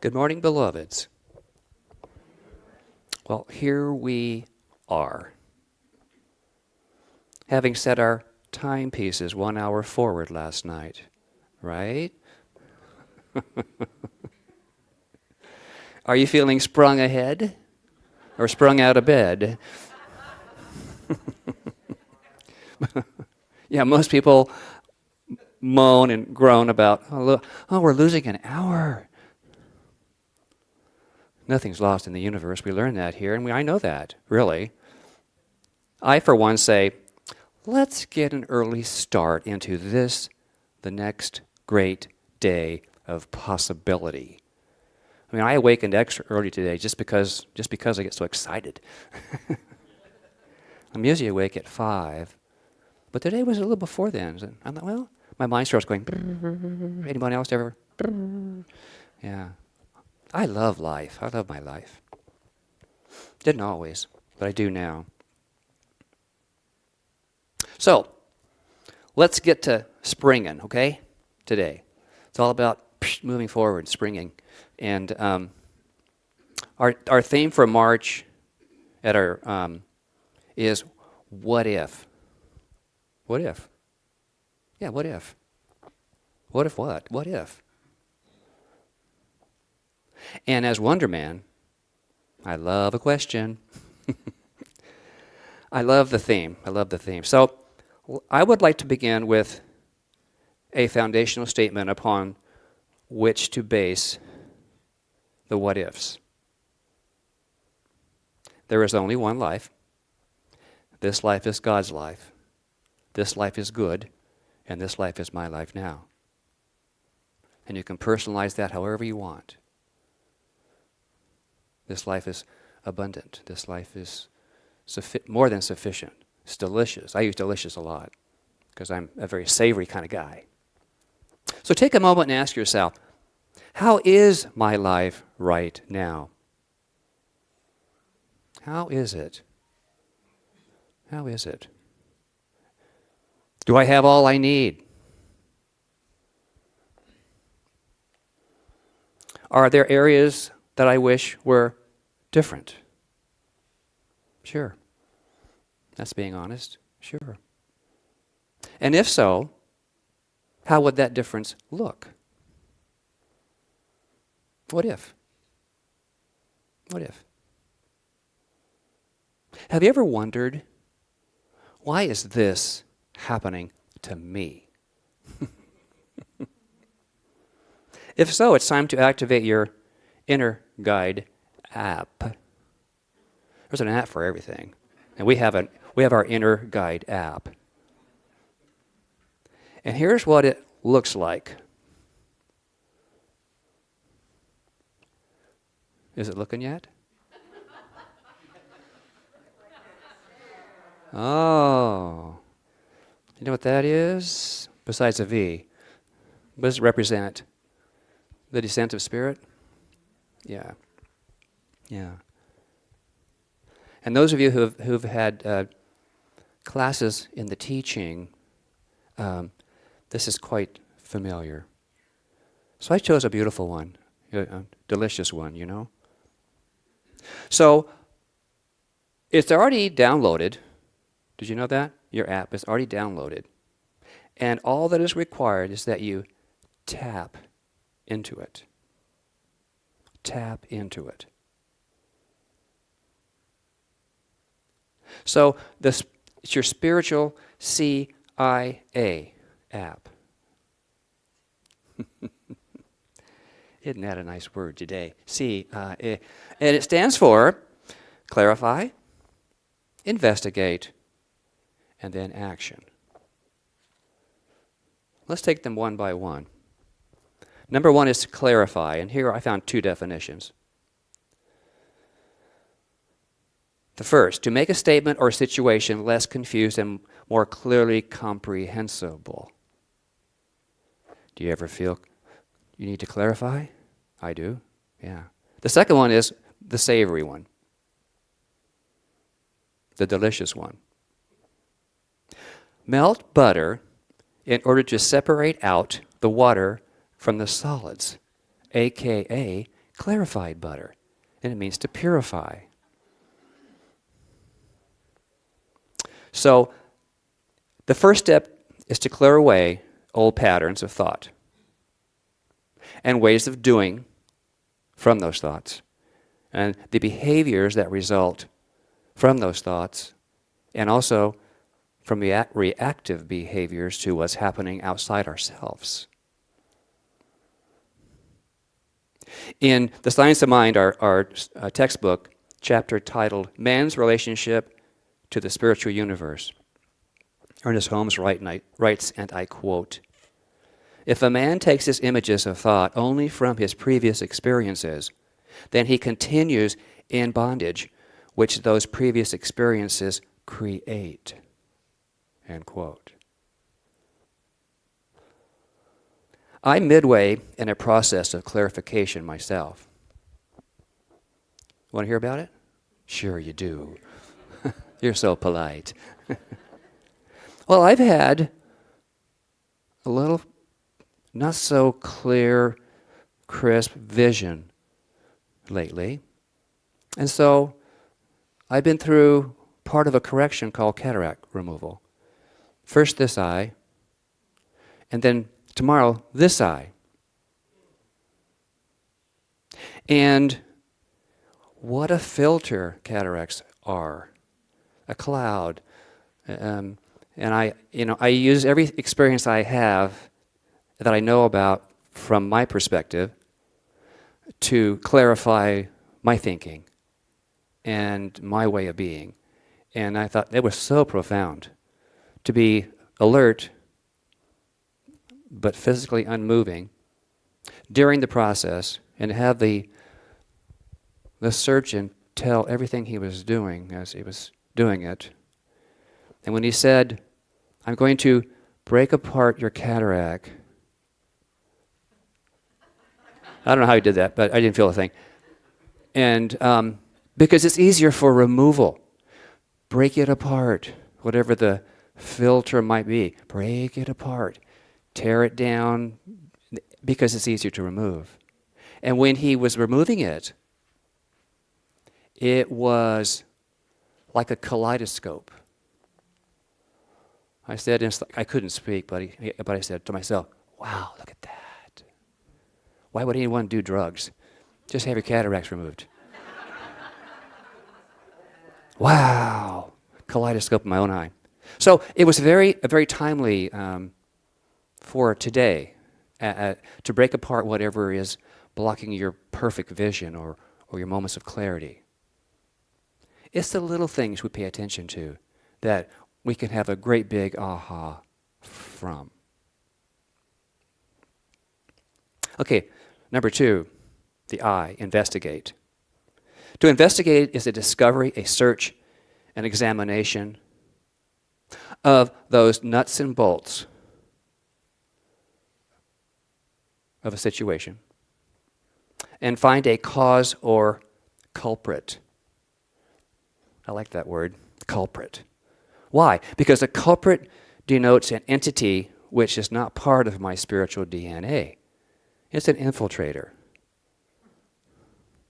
Good morning, beloveds. Well, here we are, having set our timepieces 1 hour forward last night, right? Are you feeling sprung ahead or sprung out of bed? Yeah, most people moan and groan about, we're losing an hour. Nothing's lost in the universe. We learn that here, and I know that, really. I, for one, say, let's get an early start into this, the next great day of possibility. I mean, I awakened extra early today just because I get so excited. I'm usually awake at 5, but today was a little before then. And I thought, well, my mind starts going, anyone else ever? Yeah. I love life. I love my life. Didn't always, but I do now. So, let's get to springing, okay, today. It's all about moving forward, springing. And our theme for March at our is what if? What if? Yeah, what if? What if what? What if? And as Wonder Man, I love a question. I love the theme. I love the theme. So I would like to begin with a foundational statement upon which to base the what ifs. There is only one life. This life is God's life. This life is good, and this life is my life now. And you can personalize that however you want. This life is abundant. This life is more than sufficient. It's delicious. I use delicious a lot because I'm a very savory kind of guy. So take a moment and ask yourself, how is my life right now? How is it? How is it? Do I have all I need? Are there areas that I wish were different? Sure. That's being honest. Sure. And if so, how would that difference look? What if? What if? Have you ever wondered, why is this happening to me? If so, it's time to activate your Inner Guide app. There's an app for everything. And we have our Inner Guide app. And here's what it looks like. Is it looking yet? Oh. You know what that is? Besides a V. What does it represent? The descent of spirit? Yeah. Yeah. And those of you who've had classes in the teaching, this is quite familiar. So I chose a beautiful one, a delicious one, you know. So it's already downloaded. Did you know that? Your app is already downloaded. And all that is required is that you tap into it. Tap into it. So it's your spiritual CIA app. Isn't that a nice word today? CIA. And it stands for clarify, investigate, and then action. Let's take them one by one. Number one is to clarify, and here I found 2 definitions. The first, to make a statement or situation less confused and more clearly comprehensible. Do you ever feel you need to clarify? I do, yeah. The second one is the savory one, the delicious one. Melt butter in order to separate out the water from the solids, aka clarified butter, and it means to purify. So the first step is to clear away old patterns of thought and ways of doing from those thoughts, and the behaviors that result from those thoughts, and also from reactive behaviors to what's happening outside ourselves. In The Science of Mind, our textbook, chapter titled Man's Relationship to the Spiritual Universe, Ernest Holmes writes, and I quote, "If a man takes his images of thought only from his previous experiences, then he continues in bondage which those previous experiences create." End quote. I'm midway in a process of clarification myself. Want to hear about it? Sure you do. You're so polite. Well, I've had a little not so clear, crisp vision lately. And so I've been through part of a correction called cataract removal. First this eye, and then tomorrow this eye. And what a filter cataracts are. A cloud. And I use every experience I have that I know about from my perspective to clarify my thinking and my way of being. And I thought it was so profound to be alert but physically unmoving during the process, and have the surgeon tell everything he was doing as he was doing it. And when he said, "I'm going to break apart your cataract," I don't know how he did that, but I didn't feel a thing. And because it's easier for removal. Break it apart, whatever the filter might be. Break it apart. Tear it down, because it's easier to remove. And when he was removing it, it was like a kaleidoscope. I said, I couldn't speak, but I said to myself, "Wow, look at that. Why would anyone do drugs? Just have your cataracts removed." Wow, kaleidoscope in my own eye. So it was very timely for today to break apart whatever is blocking your perfect vision or your moments of clarity. It's the little things we pay attention to that we can have a great big aha from. Okay, number 2, the I, investigate. To investigate is a discovery, a search, an examination of those nuts and bolts of a situation and find a cause or culprit. I like that word, culprit. Why? Because a culprit denotes an entity which is not part of my spiritual DNA. It's an infiltrator.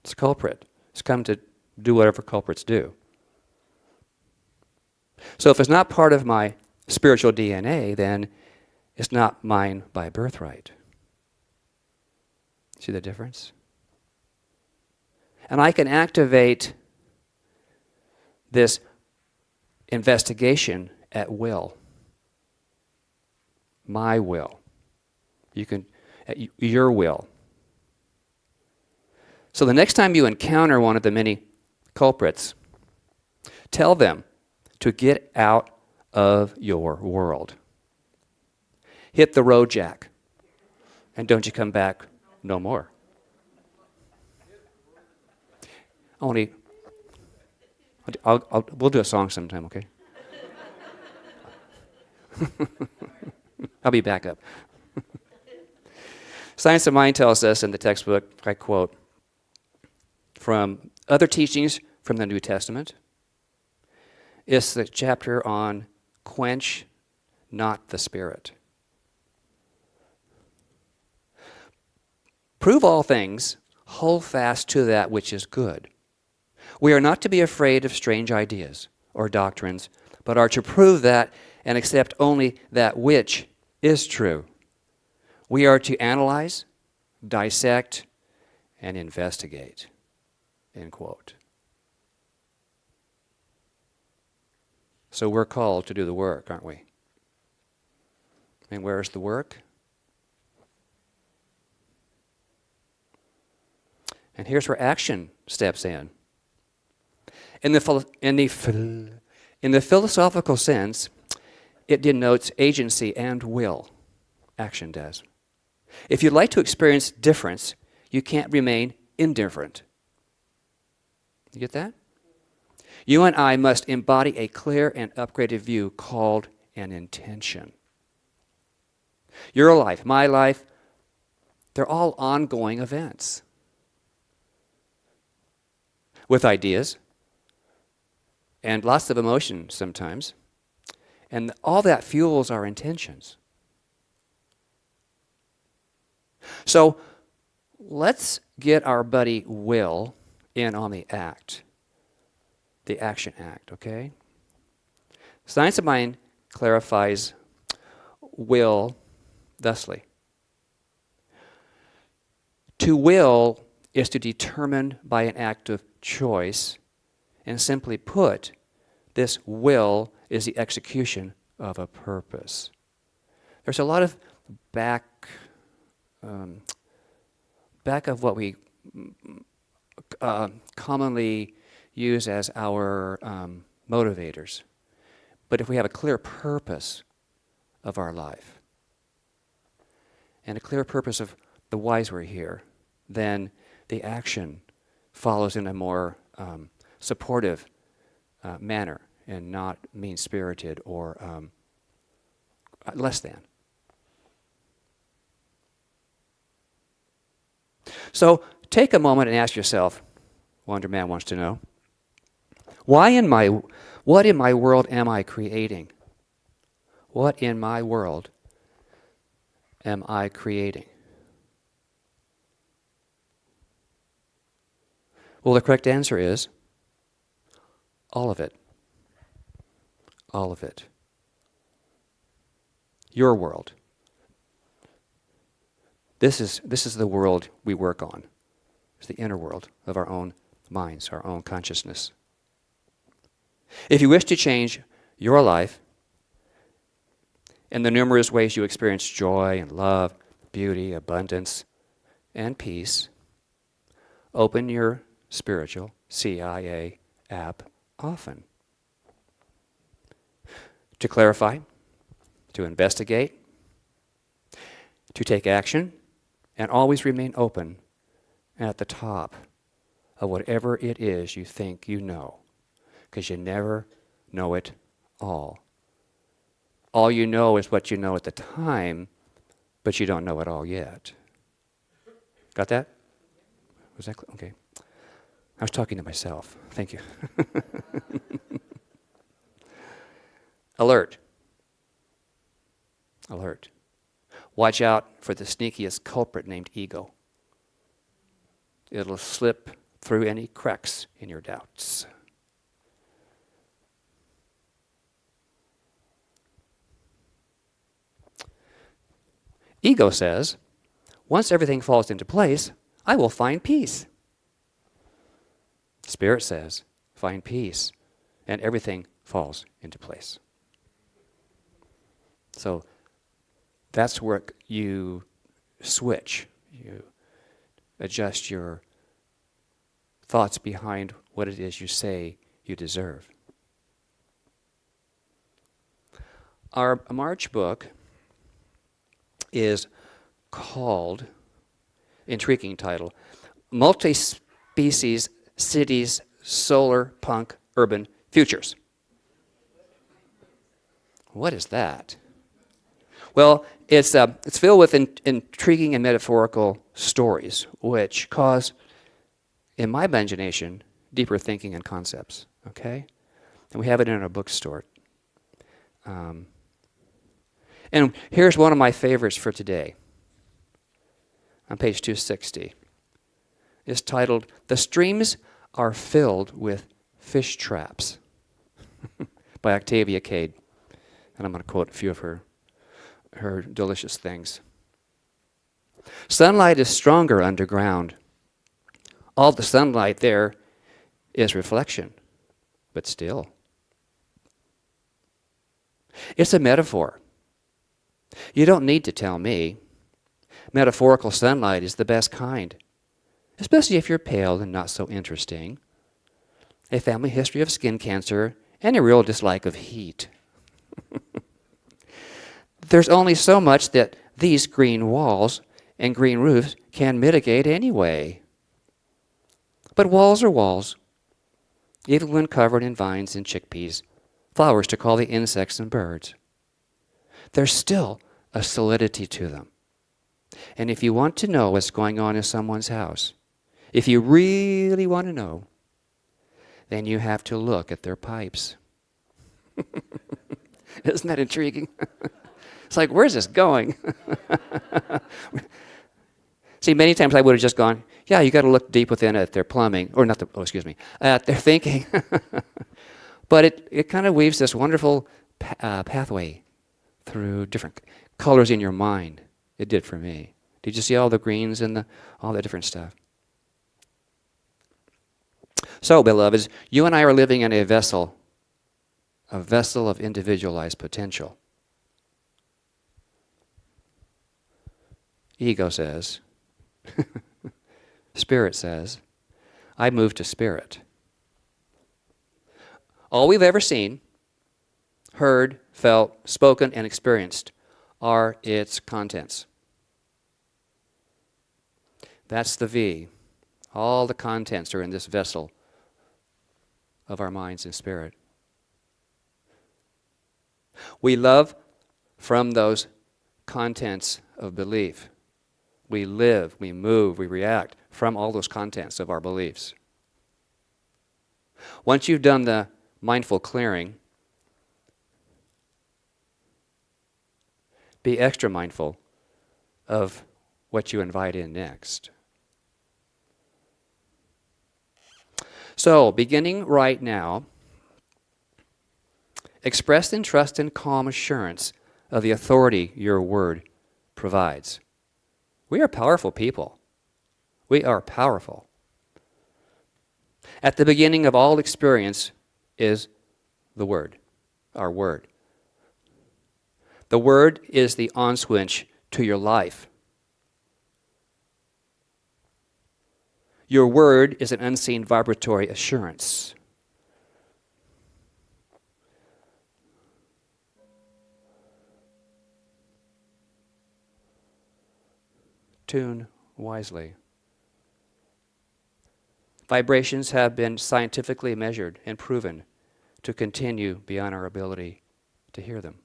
It's a culprit. It's come to do whatever culprits do. So if it's not part of my spiritual DNA, then it's not mine by birthright. See the difference? And I can activate this investigation at will. My will. You can, your will. So the next time you encounter one of the many culprits, tell them to get out of your world. Hit the road, Jack, and don't you come back no more. We'll do a song sometime, okay? I'll be back up. Science of Mind tells us in the textbook, I quote, from other teachings from the New Testament, it's the chapter on quench not the spirit. Prove all things, hold fast to that which is good. We are not to be afraid of strange ideas or doctrines, but are to prove that and accept only that which is true. We are to analyze, dissect, and investigate. End quote. So we're called to do the work, aren't we? And where's the work? And here's where action steps in. In the philosophical sense, it denotes agency and will. Action does. If you'd like to experience difference, you can't remain indifferent. You get that? You and I must embody a clear and upgraded view called an intention. Your life, my life, they're all ongoing events. With ideas and lots of emotion sometimes. And all that fuels our intentions. So let's get our buddy Will in on the act. The action act, okay? Science of Mind clarifies will thusly. To will is to determine by an act of choice, and simply put, this will is the execution of a purpose. There's a lot of back of what we commonly use as our motivators. But if we have a clear purpose of our life and a clear purpose of the whys we're here, then the action follows in a more supportive manner and not mean-spirited or less than. So take a moment and ask yourself, Wonder Man wants to know, what in my world am I creating? What in my world am I creating? Well, the correct answer is all of it. All of it. Your world. This is the world we work on. It's the inner world of our own minds, our own consciousness. If you wish to change your life and the numerous ways you experience joy and love, beauty, abundance, and peace, open your spiritual CIA app often. To clarify, to investigate, to take action, and always remain open at the top of whatever it is you think you know, because you never know it all. All you know is what you know at the time, but you don't know it all yet. Got that? Was that clear? Okay. I was talking to myself. Thank you. Alert. Alert. Watch out for the sneakiest culprit named ego. It'll slip through any cracks in your doubts. Ego says, once everything falls into place, I will find peace. Spirit says, find peace, and everything falls into place. So that's where you switch. You adjust your thoughts behind what it is you say you deserve. Our March book is called, intriguing title, Multi-Species Cities Solar Punk Urban Futures. What is that? Well, it's filled with intriguing and metaphorical stories, which cause, in my imagination, deeper thinking and concepts. Okay, and we have it in our bookstore. And here's one of my favorites for today. On page 260, is titled, "The Streams Are Filled with Fish Traps," by Octavia Cade. And I'm going to quote a few of her delicious things. "Sunlight is stronger underground. All the sunlight there is reflection, but still. It's a metaphor. You don't need to tell me. Metaphorical sunlight is the best kind, especially if you're pale and not so interesting. A family history of skin cancer and a real dislike of heat. There's only so much that these green walls and green roofs can mitigate anyway. But walls are walls, even when covered in vines and chickpeas, flowers to call the insects and birds. There's still a solidity to them. And if you want to know what's going on in someone's house, if you really want to know, then you have to look at their pipes." Isn't that intriguing? It's like, where's this going? See, many times I would have just gone, yeah, you got to look deep within at their plumbing, or not the, oh, excuse me, at their thinking. But it kind of weaves this wonderful pathway through different colors in your mind. It did for me. Did you see all the greens and all the different stuff? So, beloveds, you and I are living in a vessel of individualized potential. Ego says, Spirit says, I move to Spirit. All we've ever seen, heard, felt, spoken, and experienced are its contents. That's the V. All the contents are in this vessel of our minds and spirit. We love from those contents of belief. We live, we move, we react from all those contents of our beliefs. Once you've done the mindful clearing, be extra mindful of what you invite in next. So, beginning right now, express in trust and calm assurance of the authority your word provides. We are powerful people. We are powerful. At the beginning of all experience is the Word, our Word. The Word is the on switch to your life. Your Word is an unseen vibratory assurance. Tune wisely. Vibrations have been scientifically measured and proven to continue beyond our ability to hear them.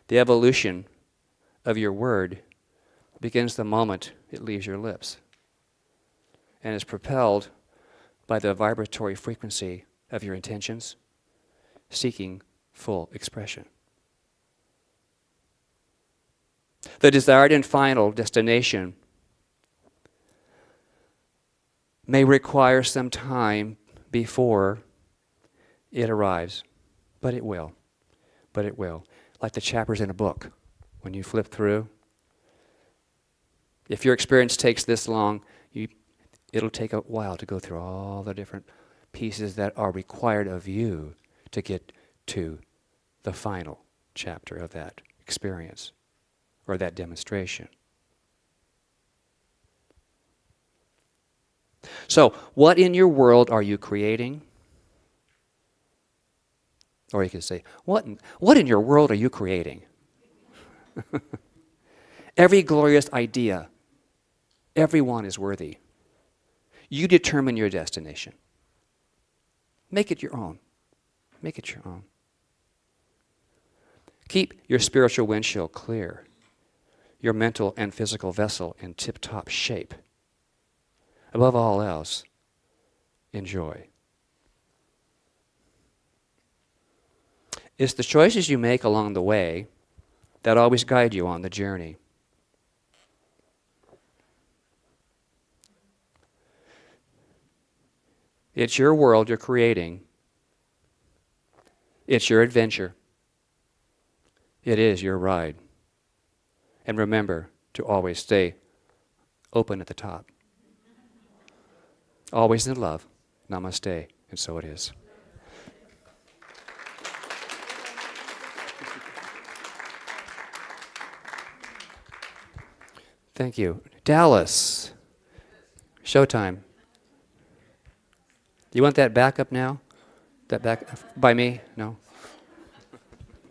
The evolution of your word begins the moment it leaves your lips and is propelled by the vibratory frequency of your intentions, seeking full expression. The desired and final destination may require some time before it arrives, but it will. But it will. Like the chapters in a book, when you flip through. If your experience takes this long, it'll take a while to go through all the different pieces that are required of you to get to the final chapter of that experience or that demonstration. So, what in your world are you creating? Or you could say, what in your world are you creating? Every glorious idea, everyone is worthy. You determine your destination. Make it your own. Make it your own. Keep your spiritual windshield clear, your mental and physical vessel in tip-top shape. Above all else, enjoy. It's the choices you make along the way that always guide you on the journey. It's your world you're creating. It's your adventure. It is your ride. And remember to always stay open at the top. Always in love. Namaste. And so it is. Thank you. Dallas. Showtime. You want that back up now? That back by me? No?